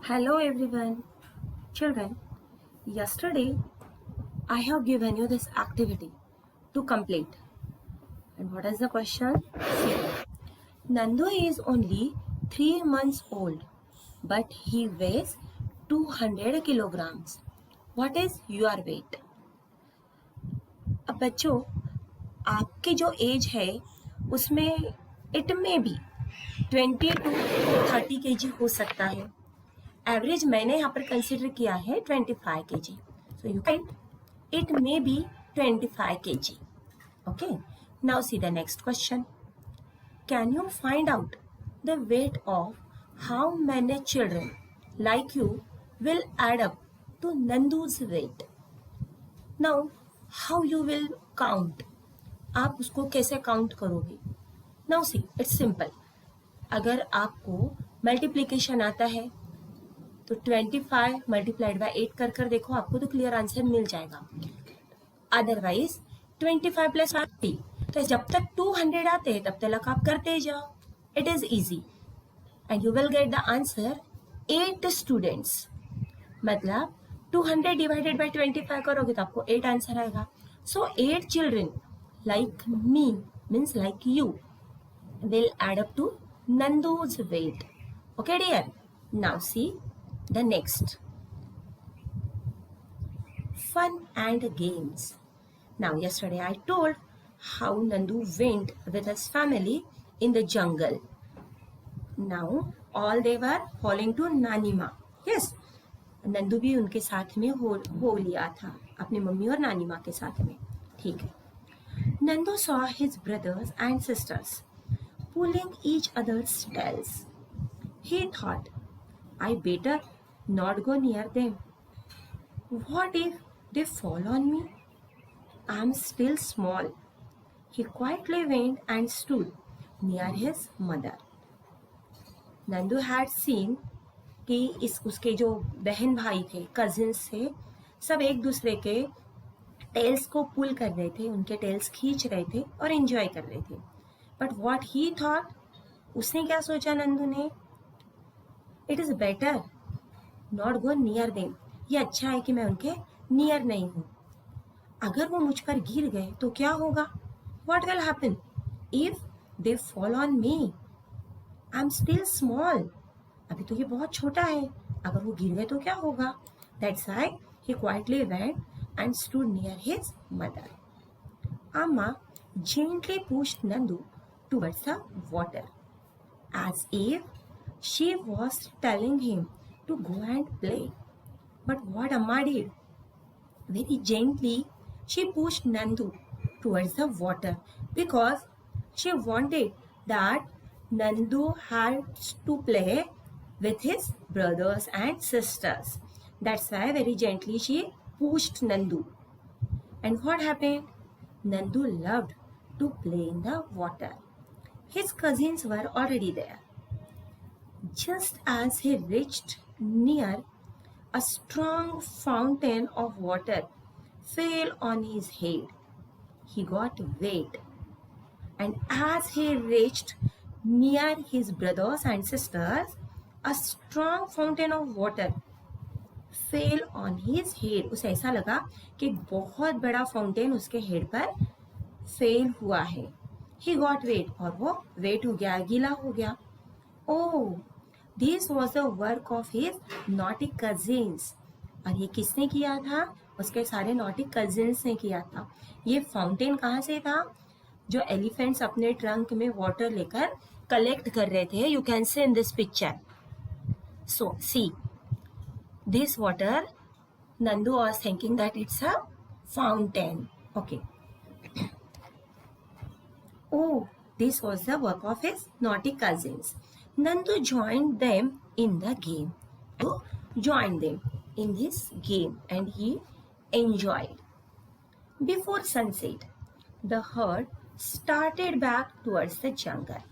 Hello everyone. Children, yesterday I have given you this activity to complete. And what is the question? See, Nandu is only 3 months old, but he weighs 200 kilograms. What is your weight? अब बच्चों, आपकी जो as है उसमें it में भी 20 to 30 kg हो सकता है. एवरेज मैंने यहाँ पर कंसिडर किया है 25 kg. So you can it may be 25 kg. Okay. Now see the next question. Can you find out the weight of how many children like you will add up to Nandu's weight? Now how you will count? आप उसको कैसे count करोगे? Now see, it's simple. अगर आपको multiplication आता है तो 25 multiplied by 8 कर देखो, आपको तो क्लियर आंसर मिल जाएगा. अदरवाइज 25 प्लस 50, तो जब तक 200 आते हैं तब तक आप करते जाओ. It is easy and you will get the answer 8 students. मतलब 200 डिवाइडेड बाय 25 करोगे तो आपको 8 आंसर आएगा. सो 8 children like me means like you will add up to Nandu's weight. Okay dear. Now see the next. Fun and games. Now yesterday I told how Nandu went with his family in the jungle. Now all they were following to Nanima. Yes. Nandu भी उनके साथ में हो लिया था, अपनी mummy और नानी माँ के साथ में. ठीक है. Nandu saw his brothers and sisters pulling each other's tails. He thought, I better not go near them. What if they fall on me? I'm still small. He quietly went and stood near his mother. Nandu had seen कि उसके जो बहन भाई थे, cousins थे, सब एक दूसरे के टेल्स को पुल कर रहे थे, उनके टेल्स खींच रहे थे और एंजॉय कर रहे थे. बट वॉट ही थॉट, उसने क्या सोचा नंदू ने? It is better not go near them. ये अच्छा है कि मैं उनके नियर नहीं हूँ. अगर वो मुझ पर गिर गए तो क्या होगा? What will happen if they fall on me? I am still small. अभी तो ये बहुत छोटा है, अगर वो गिर गए तो क्या होगा? That's why he quietly went and stood near his mother. अम्मा gently pushed Nandu towards the water, as if she was telling him to go and play. But what Amma did? Very gently, she pushed Nandu towards the water because she wanted that Nandu had to play with his brothers and sisters. That's why very gently she pushed Nandu. And what happened? Nandu loved to play in the water. His cousins were already there. Just as he reached near, a strong fountain of water fell on his head. He got wet. And as he reached near his brothers and sisters, a strong fountain of water fell on his head. उसे ऐसा लगा कि बहुत बड़ा fountain उसके head पर fail हुआ है. He got wet, और वो वेट हो गया, गीला हो गया. Oh, this was the work of his naughty cousins. और ये किसने किया था? उसके सारे naughty cousins ने किया था. ये फाउंटेन कहाँ से था? जो एलिफेंट्स अपने ट्रंक में वाटर लेकर कलेक्ट कर रहे थे. You can see in this picture. So see, this water, Nandu was thinking that it's a fountain. Okay. Oh, this was the work of his naughty cousins. Nandu joined them in the game. Joined them in this game and he enjoyed. Before sunset, the herd started back towards the jungle.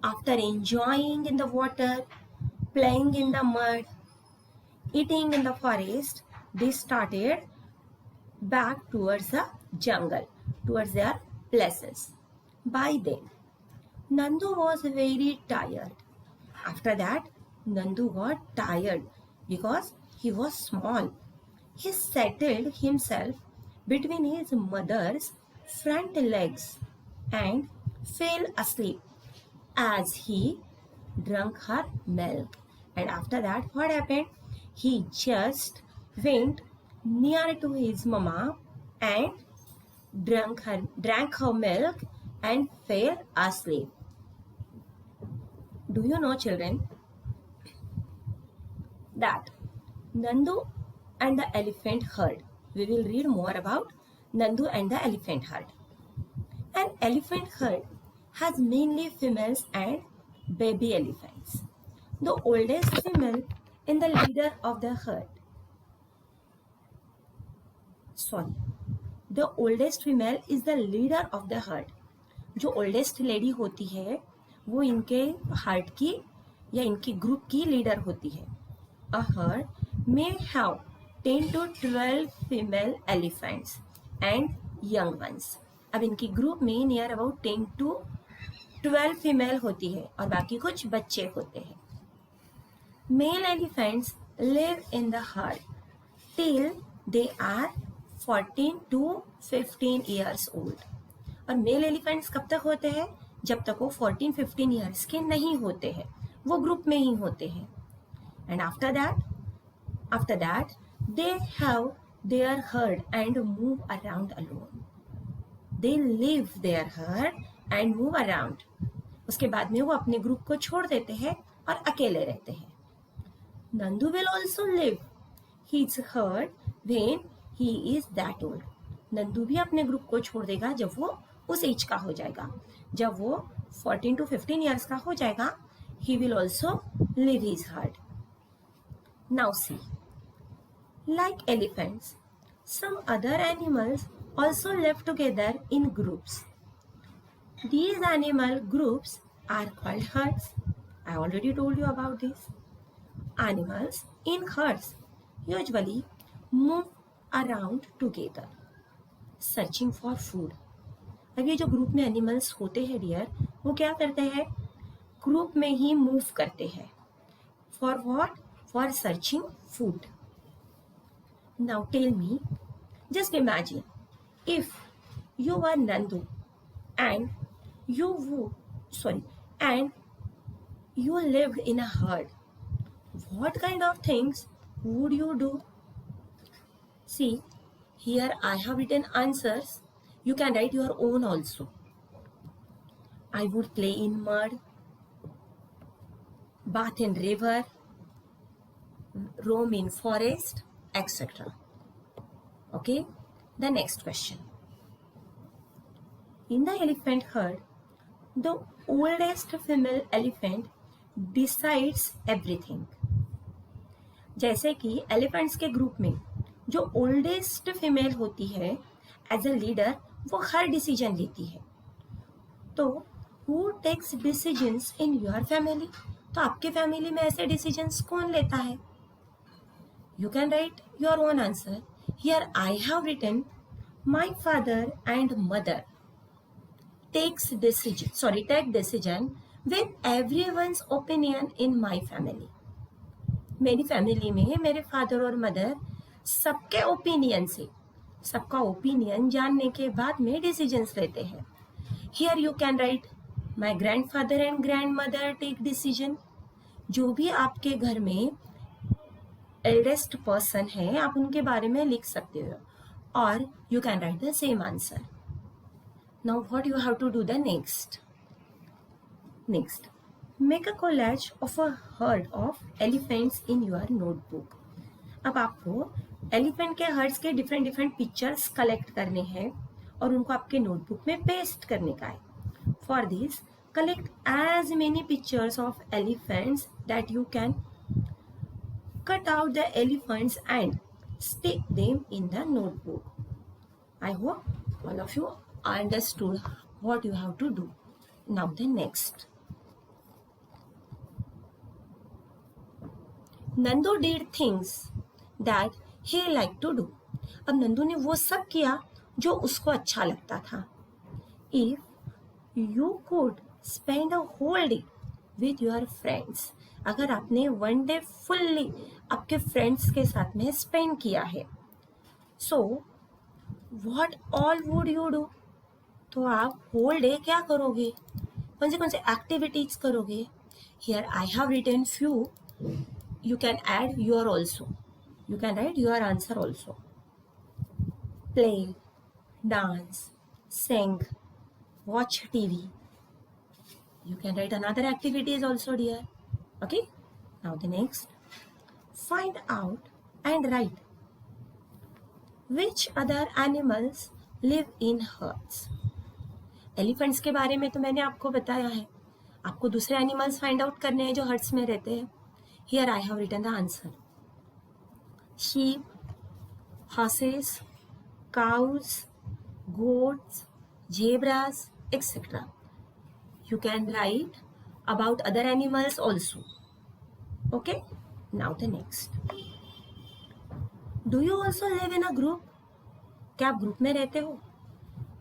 After enjoying in the water, playing in the mud, eating in the forest, they started back towards the jungle, towards their places. By then, Nandu was very tired. After that, Nandu got tired because he was small. He settled himself between his mother's front legs and fell asleep as he drank her milk. And after that, what happened? He just went near to his mama and drank her milk and fell asleep. Do you know, children, that Nandu and the elephant herd? We will read more about Nandu and the elephant herd. An elephant herd has mainly females and baby elephants. The oldest female is the leader of the herd. The oldest female is the leader of the herd. जो oldest lady होती है वो इनके herd की या इनके group की leader होती है. A herd may have 10 to 12 female elephants and young ones. अब इनकी ग्रुप में नियर अबाउट 10 to 12 फीमेल होती है और बाकी कुछ बच्चे होते हैं. Male elephants live in the herd till they are 14 to 15 years old. और मेल एलिफेंट्स कब तक होते हैं? जब तक वो 14-15 ईयर्स के नहीं होते हैं, वो ग्रुप में ही होते हैं. And after that they have their herd and move around alone. They live their herd and move around. उसके बाद में वो अपने ग्रुप को छोड़ देते हैं और अकेले रहते हैं. Nandu will also live his heard when he is that old. Nandu भी अपने ग्रुप को छोड़ देगा जब वो उस एज का हो जाएगा. जब वो 14 to 15 ईयर्स का हो जाएगा, he will also leave his herd. Now see, like elephants, some other animals also live together in groups. These animal groups are called herds. I already told you about this. Animals in herds usually move around together, searching for food. अब ये जो group में animals होते हैं dear, वो क्या करते हैं? ग्रुप में ही मूव करते हैं. For what? For searching food. Now tell me, just imagine if you are Nandu and you lived in a herd. What kind of things would you do? See, here I have written answers. You can write your own also. I would play in mud, bath in river, roam in forest, etc. Okay, the next question. In the elephant herd, the oldest female elephant decides everything. जैसे कि elephants के group में जो oldest female होती है as a leader, वो हर decision लेती है. तो who takes decisions in your family? तो आपके फैमिली में ऐसे डिसीजंस कौन लेता है? You can write your own answer. Here I have written my father and mother take decision with everyone's opinion in my family. मेरी फैमिली में मेरे फादर और मदर सबके ओपिनियन से, सबका ओपिनियन जानने के बाद में डिसीजंस लेते हैं. Here you can write my grandfather and grandmother take decision. जो भी आपके घर में एल्डेस्ट पर्सन है, आप उनके बारे में लिख सकते हो और you can right the same answer. Now what you have to do the next, make a collage of a herd of elephants in your notebook. अब आपको एलिफेंट के हर्ड्स के डिफरेंट पिक्चर्स कलेक्ट करने हैं और उनको आपके नोटबुक में पेस्ट करने का है. For this collect as many pictures of elephants that you can. Cut out the elephants and stick them in the notebook. I hope all of you understood what you have to do. Now the next. Nandu did things that he liked to do. अब नंदू ने वो सब किया जो उसको अच्छा लगता था. If you could spend a whole day with your friends. अगर आपने 1 डे फुल्ली आपके फ्रेंड्स के साथ में स्पेंड किया है, so what all would you do? तो आप होल डे क्या करोगे, कौन से एक्टिविटीज करोगे? Here I have written few, you can add your also, you can write your answer also. Play, dance, sing, watch TV. You can write another activities also, dear. Okay, now the next, find out and write which other animals live in herds. Elephants के बारे में तो मैंने आपको बताया है, आपको दूसरे एनिमल्स फाइंड आउट करने हैं जो हर्ड्स में रहते हैं. Here I have written the answer. Sheep, horses, cows, goats, zebras, etc. You can write about other animals also. Okay? Now the next. Do you also live in a group? क्या आप group में रहते हो?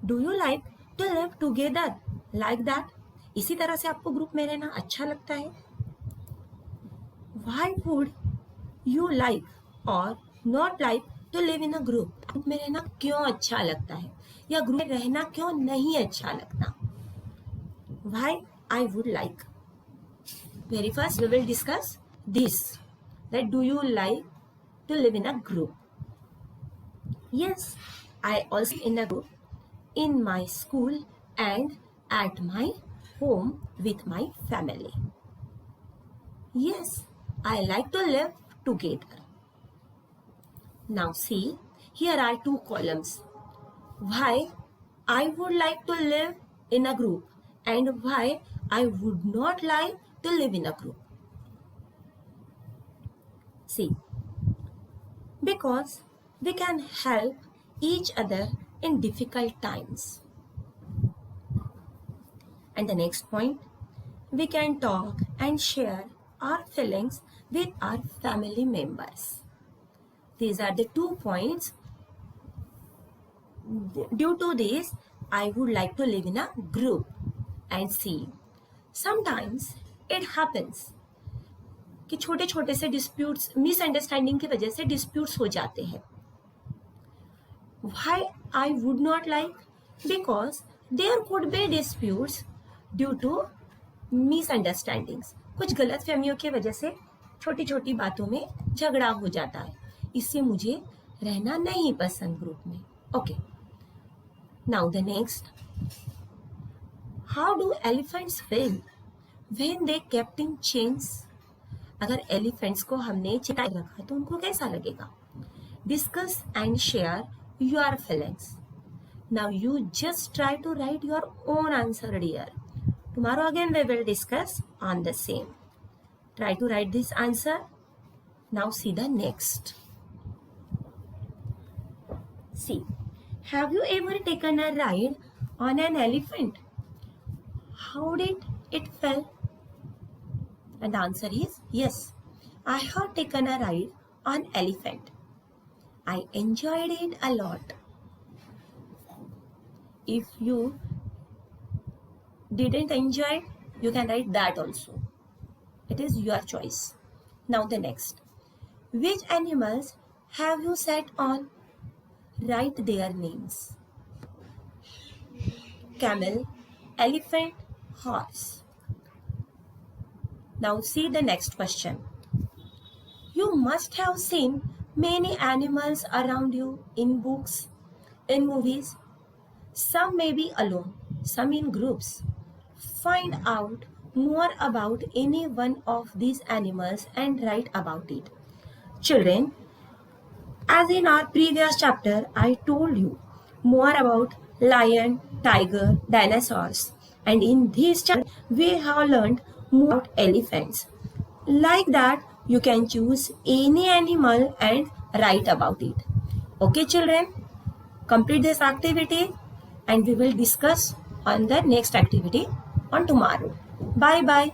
Do you like to live together like that? इसी तरह से आपको group में रहना अच्छा लगता है? Why would you like or not like to live in a group? Group में रहना क्यों अच्छा लगता है या ग्रुप में रहना क्यों नहीं अच्छा लगता? Why I would like. Very first we will discuss this, that do you like to live in a group? Yes, I also in a group in my school and at my home with my family. Yes, I like to live together. Now see, here are two columns. Why I would like to live in a group and why I would not like to live in a group. See, because we can help each other in difficult times. And the next point, we can talk and share our feelings with our family members. These are the 2 points. Due to this, I would like to live in a group. And see, sometimes it happens कि छोटे छोटे से disputes, misunderstanding की वजह से disputes हो जाते हैं. Why I would not like? Because there could be disputes due to misunderstandings. कुछ गलत फहमियों की वजह से छोटी छोटी बातों में झगड़ा हो जाता है. इससे मुझे रहना नहीं पसंद ग्रुप में. Okay, now the next. How do elephants feel when they kept in chains? अगर एलिफेंट्स को हमने चिताए रखा तो उनको कैसा लगेगा? Discuss and share your feelings. Now you just try to write your own answer, dear. Tomorrow again we will discuss on the same. Try to write this answer. Now see the next. See, have you ever taken a ride on an elephant? How did it feel? And the answer is yes. I have taken a ride on elephant. I enjoyed it a lot. If you didn't enjoy it, you can write that also. It is your choice. Now the next. Which animals have you sat on? Write their names. Camel, elephant, horse. Now see the next question. You must have seen many animals around you in books, in movies. Some may be alone, some in groups. Find out more about any one of these animals and write about it. Children, as in our previous chapter, I told you more about lion, tiger, dinosaurs. And in this chapter, we have learned more about elephants. Like that, you can choose any animal and write about it. Okay, children? Complete this activity and we will discuss on the next activity on tomorrow. Bye bye.